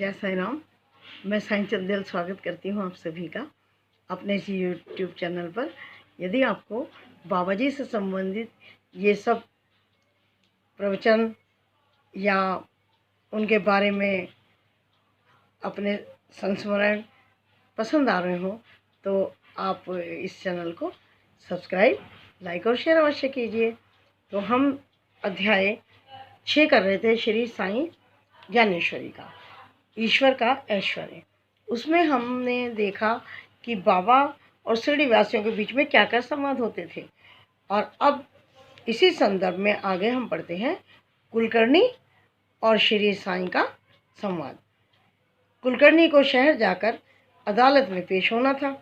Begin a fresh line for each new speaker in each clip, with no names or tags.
जय साई राम। मैं साईं चंदेल स्वागत करती हूँ आप सभी का अपने इस यूट्यूब चैनल पर। यदि आपको बाबा जी से संबंधित ये सब प्रवचन या उनके बारे में अपने संस्मरण पसंद आ रहे हो तो आप इस चैनल को सब्सक्राइब, लाइक और शेयर अवश्य कीजिए। तो हम अध्याय 6 कर रहे थे, श्री साईं ज्ञानेश्वरी का, ईश्वर का ऐश्वर्य। उसमें हमने देखा कि बाबा और शिरडी वासियों के बीच में क्या क्या संवाद होते थे। और अब इसी संदर्भ में आगे हम पढ़ते हैं कुलकर्णी और श्री साईं का संवाद। कुलकर्णी को शहर जाकर अदालत में पेश होना था।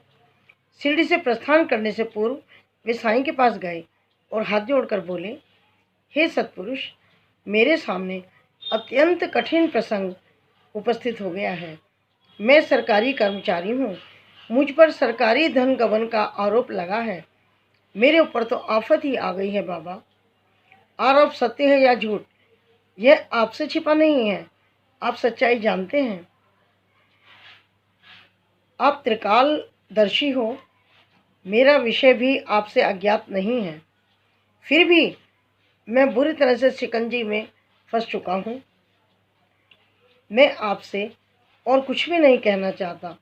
शिरडी से प्रस्थान करने से पूर्व वे साईं के पास गए और हाथ जोड़कर बोले, हे सत्पुरुष, मेरे सामने अत्यंत कठिन प्रसंग उपस्थित हो गया है। मैं सरकारी कर्मचारी हूँ, मुझ पर सरकारी धन गबन का आरोप लगा है। मेरे ऊपर तो आफत ही आ गई है बाबा। आरोप सत्य है या झूठ, यह आपसे छिपा नहीं है, आप सच्चाई जानते हैं। आप त्रिकालदर्शी हो, मेरा विषय भी आपसे अज्ञात नहीं है। फिर भी मैं बुरी तरह से शिकंजी में फंस चुका हूँ। मैं आपसे और कुछ भी नहीं कहना चाहता।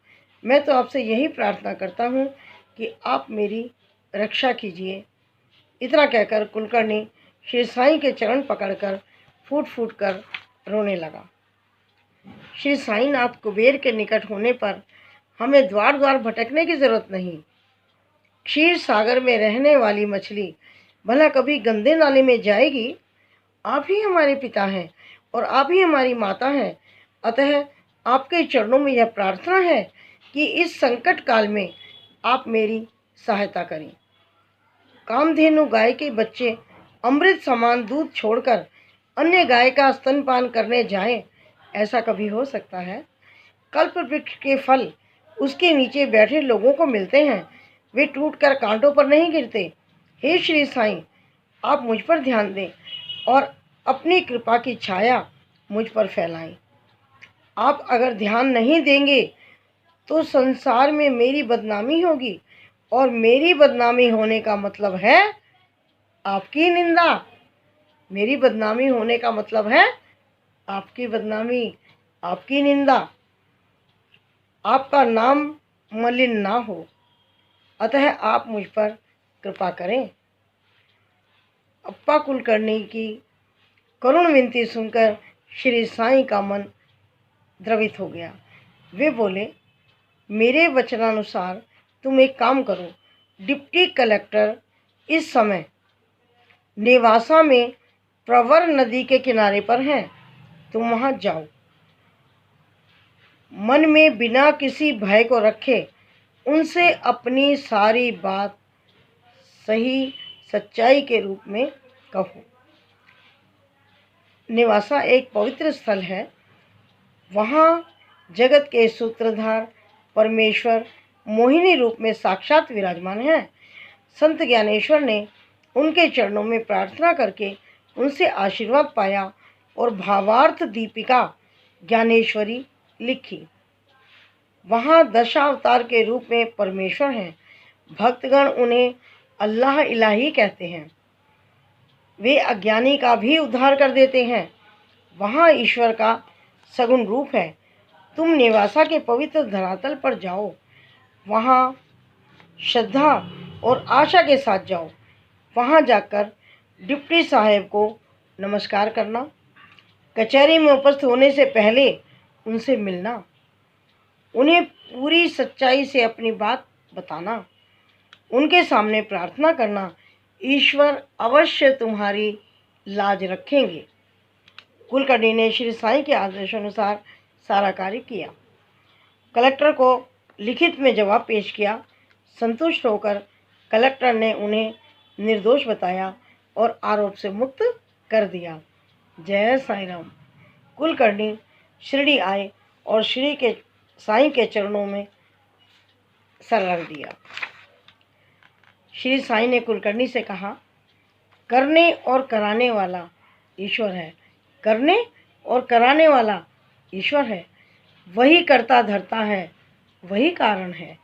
मैं तो आपसे यही प्रार्थना करता हूँ कि आप मेरी रक्षा कीजिए। इतना कहकर कुलकर्णी श्री साईं के चरण पकड़कर फूट फूट कर रोने लगा। श्री साईनाथ कुबेर के निकट होने पर हमें द्वार द्वार भटकने की जरूरत नहीं। क्षीर सागर में रहने वाली मछली भला कभी गंदे नाले में जाएगी? आप ही हमारे पिता हैं और आप ही हमारी माता हैं। अतः आपके चरणों में यह प्रार्थना है कि इस संकट काल में आप मेरी सहायता करें। कामधेनु गाय के बच्चे अमृत समान दूध छोड़कर अन्य गाय का स्तनपान करने जाएं, ऐसा कभी हो सकता है? कल्प वृक्ष के फल उसके नीचे बैठे लोगों को मिलते हैं, वे टूटकर कांटों पर नहीं गिरते। हे श्री साईं, आप मुझ पर ध्यान दें और अपनी कृपा की छाया मुझ पर फैलाएं। आप अगर ध्यान नहीं देंगे तो संसार में मेरी बदनामी होगी, और मेरी बदनामी होने का मतलब है आपकी निंदा। मेरी बदनामी होने का मतलब है आपकी बदनामी, आपकी निंदा। आपका नाम मलिन ना हो, अतः आप मुझ पर कृपा करें। अप्पा कुलकर्णी की करुण विनती सुनकर श्री साईं का मन द्रवित हो गया। वे बोले, मेरे वचनानुसार तुम एक काम करो। डिप्टी कलेक्टर इस समय नेवासा में प्रवर नदी के किनारे पर हैं, तुम वहां जाओ। मन में बिना किसी भय को रखे उनसे अपनी सारी बात सही सच्चाई के रूप में कहो। नेवासा एक पवित्र स्थल है। वहाँ जगत के सूत्रधार परमेश्वर मोहिनी रूप में साक्षात विराजमान हैं। संत ज्ञानेश्वर ने उनके चरणों में प्रार्थना करके उनसे आशीर्वाद पाया और भावार्थ दीपिका ज्ञानेश्वरी लिखी। वहाँ दशावतार के रूप में परमेश्वर हैं। भक्तगण उन्हें अल्लाह इलाही कहते हैं। वे अज्ञानी का भी उद्धार कर देते हैं। वहाँ ईश्वर का सगुण रूप है। तुम नेवासा के पवित्र धरातल पर जाओ, वहाँ श्रद्धा और आशा के साथ जाओ। वहाँ जाकर डिप्टी साहब को नमस्कार करना। कचहरी में उपस्थित होने से पहले उनसे मिलना, उन्हें पूरी सच्चाई से अपनी बात बताना, उनके सामने प्रार्थना करना। ईश्वर अवश्य तुम्हारी लाज रखेंगे। कुलकर्णी ने श्री साईं के आदेशानुसार सारा कार्य किया। कलेक्टर को लिखित में जवाब पेश किया। संतुष्ट होकर कलेक्टर ने उन्हें निर्दोष बताया और आरोप से मुक्त कर दिया। जय साईं राम। कुलकर्णी शिरडी आए और श्री के साईं के चरणों में सर रख दिया। श्री साईं ने कुलकर्णी से कहा, करने और कराने वाला ईश्वर है। करने और कराने वाला ईश्वर है। वही करता धरता है, वही कारण है,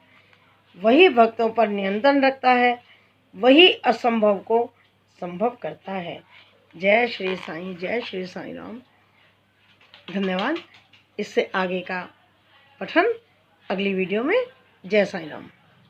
वही भक्तों पर नियंत्रण रखता है, वही असंभव को संभव करता है। जय श्री साईं, जय श्री साईं राम। धन्यवाद। इससे आगे का पठन अगली वीडियो में। जय साईं राम।